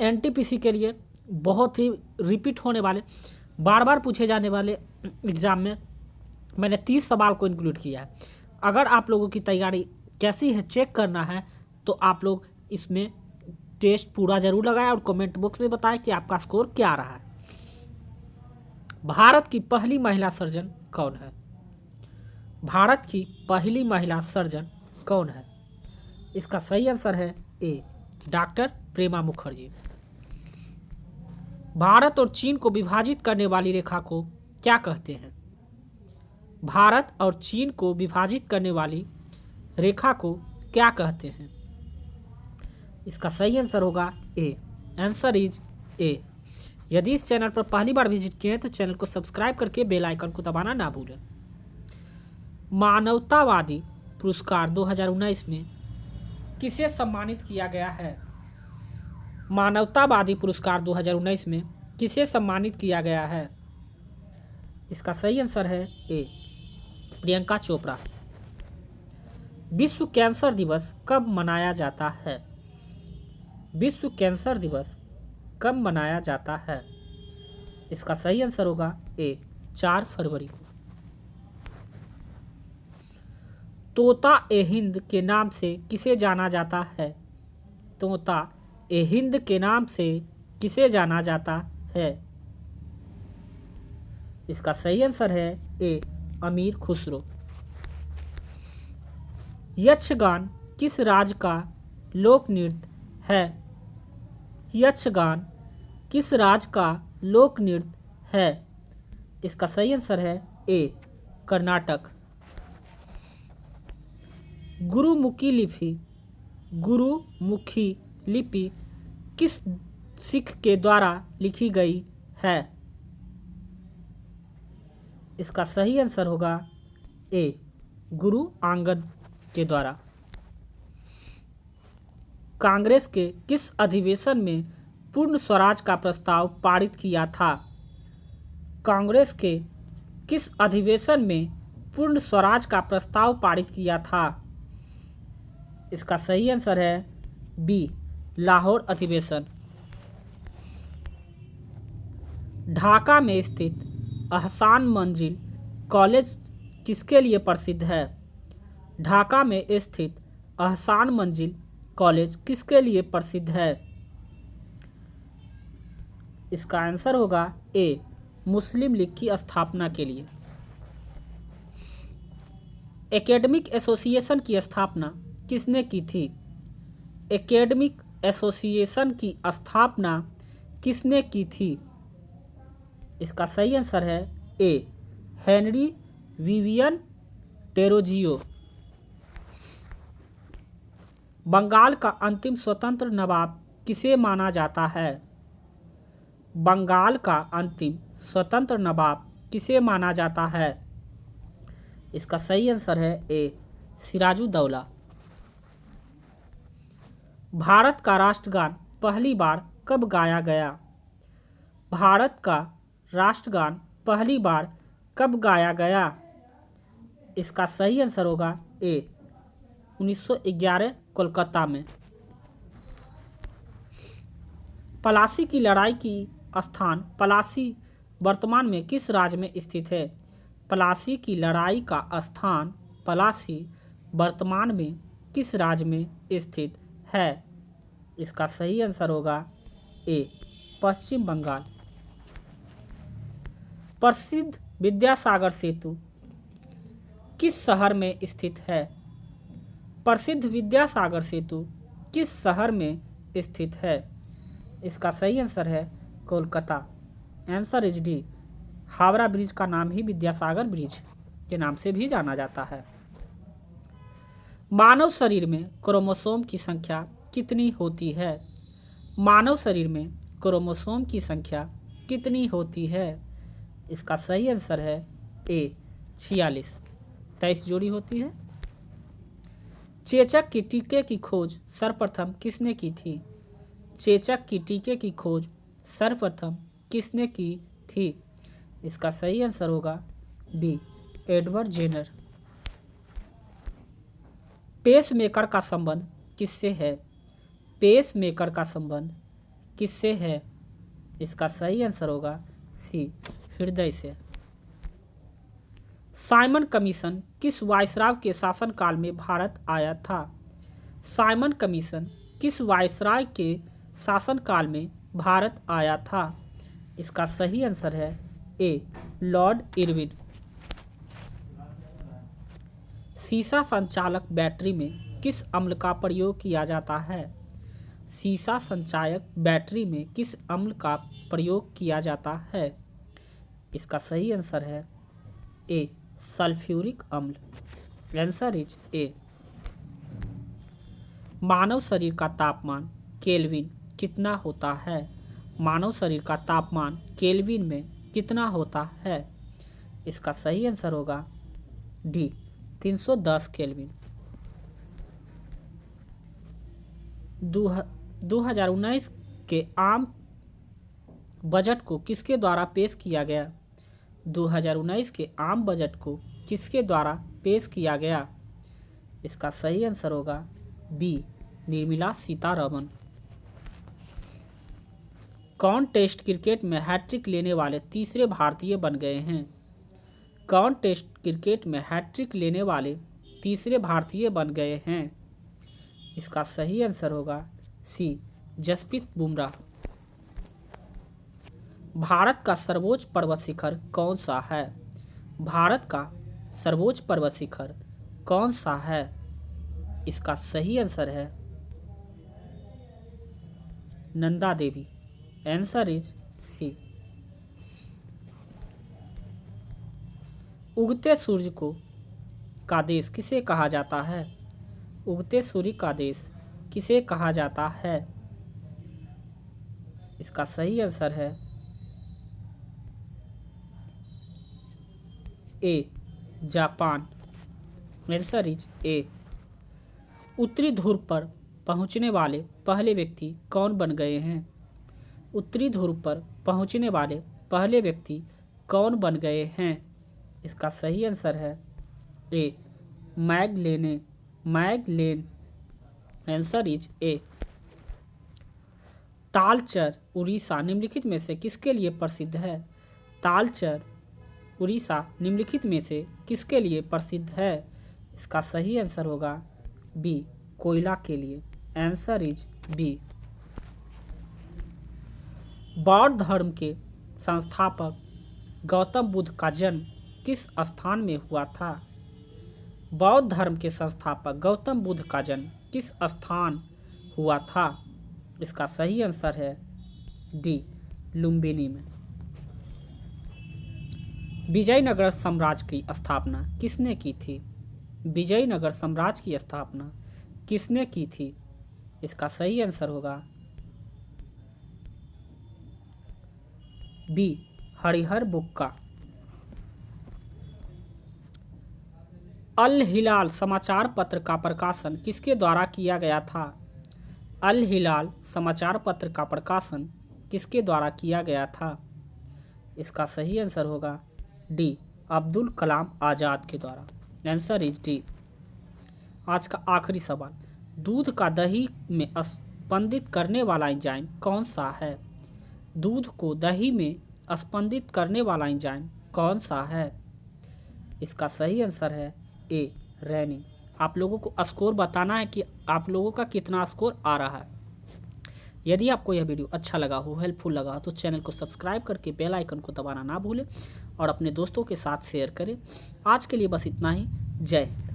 NTPC के लिए बहुत ही रिपीट होने वाले, बार बार पूछे जाने वाले एग्ज़ाम में मैंने 30 सवाल को इंक्लूड किया है। अगर आप लोगों की तैयारी कैसी है चेक करना है तो आप लोग इसमें टेस्ट पूरा ज़रूर लगाएं और कमेंट बॉक्स में बताएं कि आपका स्कोर क्या रहा है। भारत की पहली महिला सर्जन कौन है? भारत की पहली महिला सर्जन कौन है? इसका सही आंसर है ए, डॉक्टर प्रेमा मुखर्जी। भारत और चीन को विभाजित करने वाली रेखा को क्या कहते हैं? भारत और चीन को विभाजित करने वाली रेखा को क्या कहते हैं? इसका सही आंसर होगा ए, आंसर इज ए। यदि इस चैनल पर पहली बार विजिट किए हैं तो चैनल को सब्सक्राइब करके बेल आइकन को दबाना ना भूलें। मानवतावादी पुरस्कार 2019 में किसे सम्मानित किया गया है? मानवतावादी पुरस्कार 2019 में किसे सम्मानित किया गया है? इसका सही आंसर है ए, प्रियंका चोपड़ा। विश्व कैंसर दिवस कब मनाया जाता है? विश्व कैंसर दिवस कब मनाया जाता है? इसका सही आंसर होगा ए, 4 फरवरी को। तोता ए हिंद के नाम से किसे जाना जाता है? तोता ए हिंद के नाम से किसे जाना जाता है? इसका सही आंसर है ए, अमीर खुसरो। यक्षगान किस राज्य का लोक नृत्य है? यक्षगान किस राज्य का लोक नृत्य है? इसका सही आंसर है ए, कर्नाटक। गुरुमुखी लिपि किस सिख के द्वारा लिखी गई है? इसका सही आंसर होगा ए, गुरु अंगद के द्वारा। कांग्रेस के किस अधिवेशन में पूर्ण स्वराज का प्रस्ताव पारित किया था? कांग्रेस के किस अधिवेशन में पूर्ण स्वराज का प्रस्ताव पारित किया था? इसका सही आंसर है बी, लाहौर अधिवेशन। ढाका में स्थित अहसान मंजिल कॉलेज किसके लिए प्रसिद्ध है? ढाका में स्थित अहसान मंजिल कॉलेज किसके लिए प्रसिद्ध है? इसका आंसर होगा ए, मुस्लिम लीग की स्थापना के लिए। एकेडमिक एसोसिएशन की स्थापना किसने की थी? एकेडमिक एसोसिएशन की स्थापना किसने की थी? इसका सही आंसर है ए, हेनरी विवियन डेरोजियो। बंगाल का अंतिम स्वतंत्र नवाब किसे माना जाता है? बंगाल का अंतिम स्वतंत्र नवाब किसे माना जाता है? इसका सही आंसर है ए, सिराजुद्दौला। भारत का राष्ट्रगान पहली बार कब गाया गया? भारत का राष्ट्रगान पहली बार कब गाया गया? इसका सही आंसर होगा ए, 1911 कोलकाता में। पलासी की लड़ाई की स्थान पलासी वर्तमान में किस राज्य में स्थित है? पलासी की लड़ाई का स्थान पलासी वर्तमान में किस राज्य में स्थित है? इसका सही आंसर होगा ए, पश्चिम बंगाल। प्रसिद्ध विद्यासागर सेतु किस शहर में स्थित है? प्रसिद्ध विद्यासागर सेतु किस शहर में स्थित है? इसका सही आंसर है Kolkata. Answer is D, Howrah bridge का नाम ही विद्यासागर ब्रिज के नाम से भी जाना जाता है। मानव शरीर में क्रोमोसोम की संख्या कितनी होती है? मानव शरीर में क्रोमोसोम की संख्या कितनी होती है? इसका सही आंसर है ए, 46, 23 जोड़ी होती है। चेचक की टीके की खोज सर्वप्रथम किसने की थी? चेचक की टीके की खोज सर्वप्रथम किसने की थी? इसका सही आंसर होगा बी, एडवर्ड जेनर। पेसमेकर का संबंध किससे है? पेसमेकर का संबंध किससे है? इसका सही आंसर होगा सी, हृदय से। साइमन कमीशन किस वायसराय के शासनकाल में भारत आया था? साइमन कमीशन किस वायसराय के शासनकाल में भारत आया था? इसका सही आंसर है ए, लॉर्ड इरविन। सीसा संचालक बैटरी में किस अम्ल का प्रयोग किया जाता है? सीसा संचायक बैटरी में किस अम्ल का प्रयोग किया जाता है? इसका सही आंसर है ए, सल्फ्यूरिक अम्ल। Answer is A. मानव शरीर का तापमान केल्विन कितना होता है? मानव शरीर का तापमान केल्विन में कितना होता है? इसका सही आंसर होगा डी, 310 केल्विन। 2019 के आम बजट को किसके द्वारा पेश किया गया? 2019 के आम बजट को किसके द्वारा पेश किया गया? इसका सही आंसर होगा बी, निर्मला सीतारमण। कौन टेस्ट क्रिकेट में हैट्रिक लेने वाले तीसरे भारतीय बन गए हैं? कौन टेस्ट क्रिकेट में हैट्रिक लेने वाले तीसरे भारतीय बन गए हैं? इसका सही आंसर होगा सी, जसप्रीत बुमराह। भारत का सर्वोच्च पर्वत शिखर कौन सा है? भारत का सर्वोच्च पर्वत शिखर कौन सा है? इसका सही आंसर है Nanda Devi. Answer is C. उगते सूर्य का देश किसे कहा जाता है? उगते सूर्य का देश किसे कहा जाता है? इसका सही आंसर है ए, जापान। आंसर इज ए। उत्तरी ध्रुव पर पहुंचने वाले पहले व्यक्ति कौन बन गए हैं? उत्तरी ध्रुव पर पहुंचने वाले पहले व्यक्ति कौन बन गए हैं? इसका सही आंसर है A, Magellan. Answer is A. Talcher Orissa निम्नलिखित में से किसके लिए प्रसिद्ध है? तालचर उड़ीसा निम्नलिखित में से किसके लिए प्रसिद्ध है? इसका सही आंसर होगा बी, कोयला के लिए। Answer is B. बौद्ध धर्म के संस्थापक गौतम बुद्ध का जन्म किस स्थान में हुआ था? बौद्ध धर्म के संस्थापक गौतम बुद्ध का जन्म किस स्थान हुआ था? इसका सही आंसर है डी, लुम्बिनी में। विजयनगर साम्राज्य की स्थापना किसने की थी? विजयनगर साम्राज्य की स्थापना किसने की थी? इसका सही आंसर होगा बी, हरिहर बुक्का। अल हिलाल समाचार पत्र का प्रकाशन किसके द्वारा किया गया था? अल हिलाल समाचार पत्र का प्रकाशन किसके द्वारा किया गया था? इसका सही आंसर होगा डी, अब्दुल कलाम आज़ाद के द्वारा। Answer is D. आज का आखिरी सवाल, दूध का दही में स्पंदित करने वाला एंजाइम कौन सा है? दूध को दही में स्पंदित करने वाला एंजाइम कौन सा है? इसका सही आंसर है ए, रेनिन। आप लोगों को स्कोर बताना है कि आप लोगों का कितना स्कोर आ रहा है। यदि आपको यह वीडियो अच्छा लगा हो, हेल्पफुल लगा हो, तो चैनल को सब्सक्राइब करके बेल आइकन को दबाना ना भूलें और अपने दोस्तों के साथ शेयर करें। आज के लिए बस इतना ही। जय हिंद।